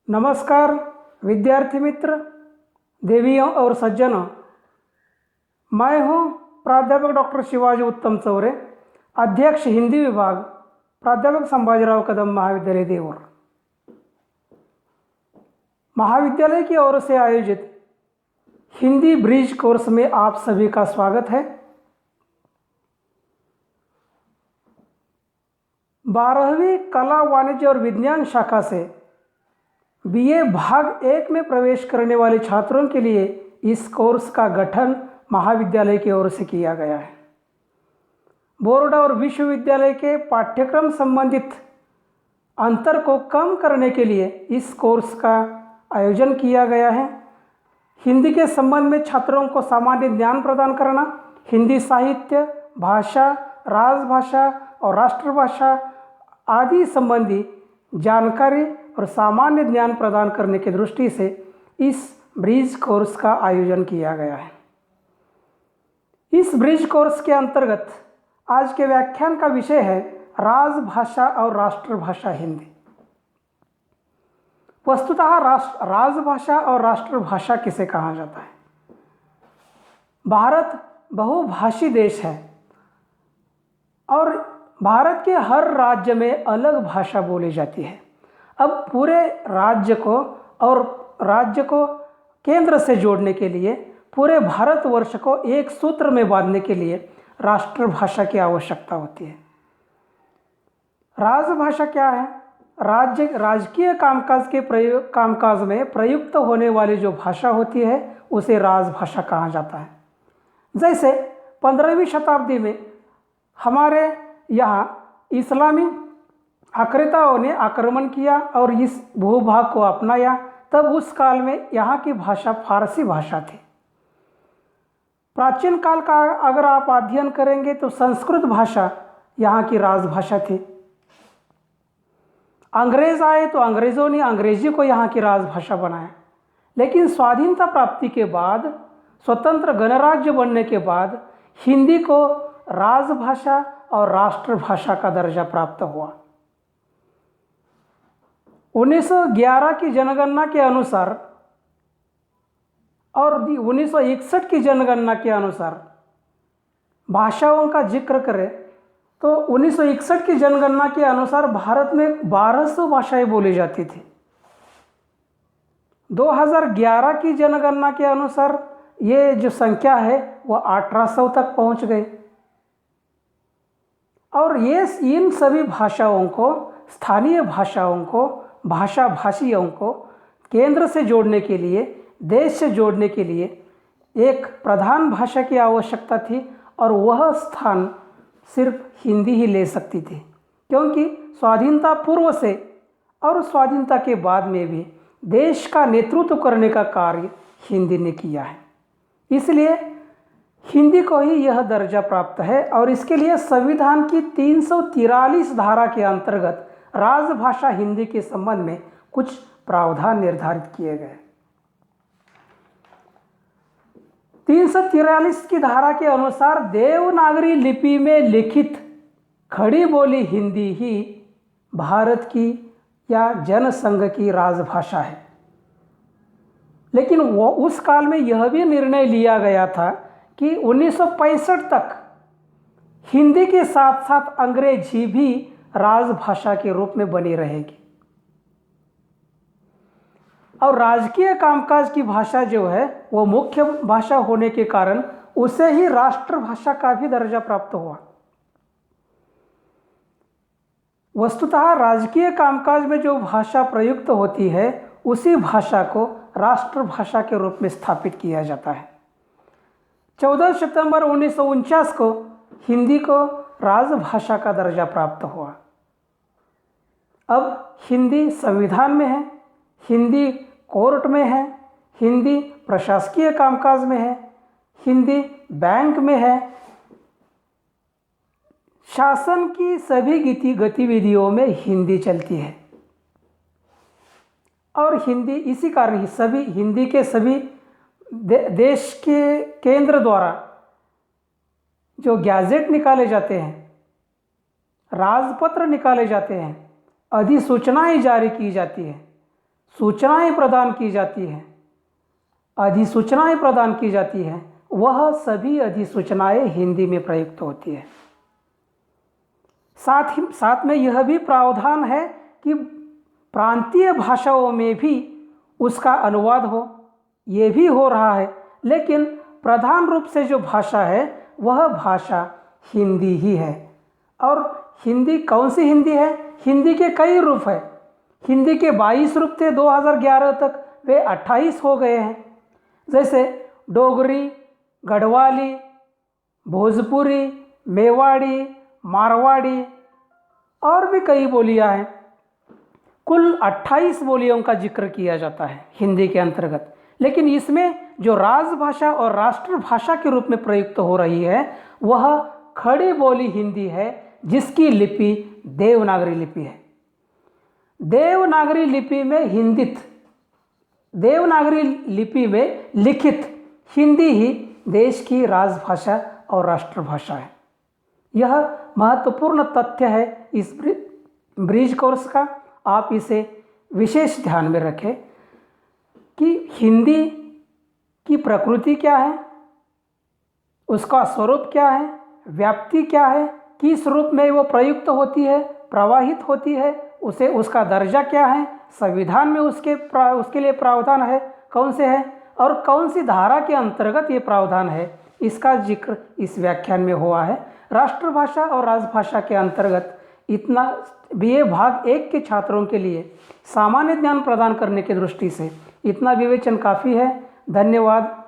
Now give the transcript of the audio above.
नमस्कार विद्यार्थी मित्र, देवियों और सज्जनों। मैं हूं प्राध्यापक डॉक्टर शिवाजी उत्तम चौरे, अध्यक्ष हिंदी विभाग, प्राध्यापक संभाजीराव कदम महाविद्यालय देवर। महाविद्यालय की ओर से आयोजित हिंदी ब्रिज कोर्स में आप सभी का स्वागत है। 12वीं कला, वाणिज्य और विज्ञान शाखा से बीए भाग 1 में प्रवेश करने वाले छात्रों के लिए इस कोर्स का गठन महाविद्यालय की ओर से किया गया है। बोर्ड और विश्वविद्यालय के पाठ्यक्रम संबंधित अंतर को कम करने के लिए इस कोर्स का आयोजन किया गया है। हिंदी के संबंध में छात्रों को सामान्य ज्ञान प्रदान करना, हिंदी साहित्य, भाषा, राजभाषा और राष्ट्रभाषा आदि संबंधी जानकारी और सामान्य ज्ञान प्रदान करने की दृष्टि से इस ब्रिज कोर्स का आयोजन किया गया है। इस ब्रिज कोर्स के अंतर्गत आज के व्याख्यान का विषय है राजभाषा और राष्ट्रभाषा हिंदी। वस्तुतः राजभाषा और राष्ट्रभाषा किसे कहा जाता है? भारत बहुभाषी देश है और भारत के हर राज्य में अलग भाषा बोली जाती है। अब पूरे राज्य को केंद्र से जोड़ने के लिए, पूरे भारतवर्ष को एक सूत्र में बांधने के लिए राष्ट्रभाषा की आवश्यकता होती है। राजभाषा क्या है? राजकीय कामकाज में प्रयुक्त होने वाली जो भाषा होती है उसे राजभाषा कहा जाता है। जैसे 15वीं शताब्दी में हमारे यहाँ इस्लामी आक्रेताओं ने आक्रमण किया और इस भूभाग को अपनाया, तब उस काल में यहाँ की भाषा फारसी भाषा थी। प्राचीन काल का अगर आप अध्ययन करेंगे तो संस्कृत भाषा यहाँ की राजभाषा थी। अंग्रेज आए तो अंग्रेज़ों ने अंग्रेजी को यहाँ की राजभाषा बनाया। लेकिन स्वाधीनता प्राप्ति के बाद, स्वतंत्र गणराज्य बनने के बाद हिंदी को राजभाषा और राष्ट्रभाषा का दर्जा प्राप्त हुआ। 1911 की जनगणना के अनुसार और 1961 की जनगणना के अनुसार भाषाओं का जिक्र करें तो 1961 की जनगणना के अनुसार भारत में 1200 भाषाएं बोली जाती थी। 2011 की जनगणना के अनुसार ये जो संख्या है वह 1800 तक पहुंच गई। और ये इन सभी भाषाओं को, स्थानीय भाषाओं को, भाषा भाषियों को केंद्र से जोड़ने के लिए, देश से जोड़ने के लिए एक प्रधान भाषा की आवश्यकता थी और वह स्थान सिर्फ हिंदी ही ले सकती थी, क्योंकि स्वाधीनता पूर्व से और स्वाधीनता के बाद में भी देश का नेतृत्व करने का कार्य हिंदी ने किया है। इसलिए हिंदी को ही यह दर्जा प्राप्त है और इसके लिए संविधान की 343 धारा के अंतर्गत राजभाषा हिंदी के संबंध में कुछ प्रावधान निर्धारित किए गए। 343 की धारा के अनुसार देवनागरी लिपि में लिखित खड़ी बोली हिंदी ही भारत की या जनसंघ की राजभाषा है। लेकिन वो उस काल में यह भी निर्णय लिया गया था कि 1965 तक हिंदी के साथ साथ अंग्रेजी भी राजभाषा के रूप में बनी रहेगी और राजकीय कामकाज की भाषा जो है वो मुख्य भाषा होने के कारण उसे ही राष्ट्रभाषा का भी दर्जा प्राप्त हुआ। वस्तुतः राजकीय कामकाज में जो भाषा प्रयुक्त होती है उसी भाषा को राष्ट्रभाषा के रूप में स्थापित किया जाता है। 14 सितंबर 1949 को हिंदी को राजभाषा का दर्जा प्राप्त हुआ। अब हिंदी संविधान में है, हिंदी कोर्ट में है, हिंदी प्रशासकीय कामकाज में है, हिंदी बैंक में है, शासन की सभी गतिविधियों में हिंदी चलती है। और हिंदी इसी कारण सभी हिंदी के सभी देश के केंद्र द्वारा जो गैजेट निकाले जाते हैं, राजपत्र निकाले जाते हैं, अधिसूचनाएं जारी की जाती हैं, सूचनाएं प्रदान की जाती हैं, अधिसूचनाएं प्रदान की जाती हैं, वह सभी अधिसूचनाएं हिंदी में प्रयुक्त होती है। साथ में यह भी प्रावधान है कि प्रांतीय भाषाओं में भी उसका अनुवाद हो, ये भी हो रहा है, लेकिन प्रधान रूप से जो भाषा है वह भाषा हिंदी ही है। और हिंदी कौन सी हिंदी है? हिंदी के कई रूप हैं। हिंदी के 22 रूप थे 2011 तक, वे 28 हो गए हैं। जैसे डोगरी, गढ़वाली, भोजपुरी, मेवाड़ी, मारवाड़ी और भी कई बोलियां हैं। कुल 28 बोलियों का जिक्र किया जाता है हिंदी के अंतर्गत। लेकिन इसमें जो राजभाषा और राष्ट्रभाषा के रूप में प्रयुक्त हो रही है वह खड़ी बोली हिंदी है, जिसकी लिपि देवनागरी लिपि है। देवनागरी लिपि में लिखित हिंदी ही देश की राजभाषा और राष्ट्रभाषा है। यह महत्वपूर्ण तथ्य है इस ब्रिज कोर्स का। आप इसे विशेष ध्यान में रखें कि हिंदी की प्रकृति क्या है, उसका स्वरूप क्या है, व्याप्ति क्या है, किस रूप में वो प्रयुक्त होती है, प्रवाहित होती है, उसे उसका दर्जा क्या है, संविधान में उसके लिए प्रावधान है कौन से है, और कौन सी धारा के अंतर्गत ये प्रावधान है, इसका जिक्र इस व्याख्यान में हुआ है। राष्ट्रभाषा और राजभाषा के अंतर्गत इतना बीए भाग 1 के छात्रों के लिए सामान्य ज्ञान प्रदान करने की दृष्टि से इतना विवेचन काफ़ी है। धन्यवाद।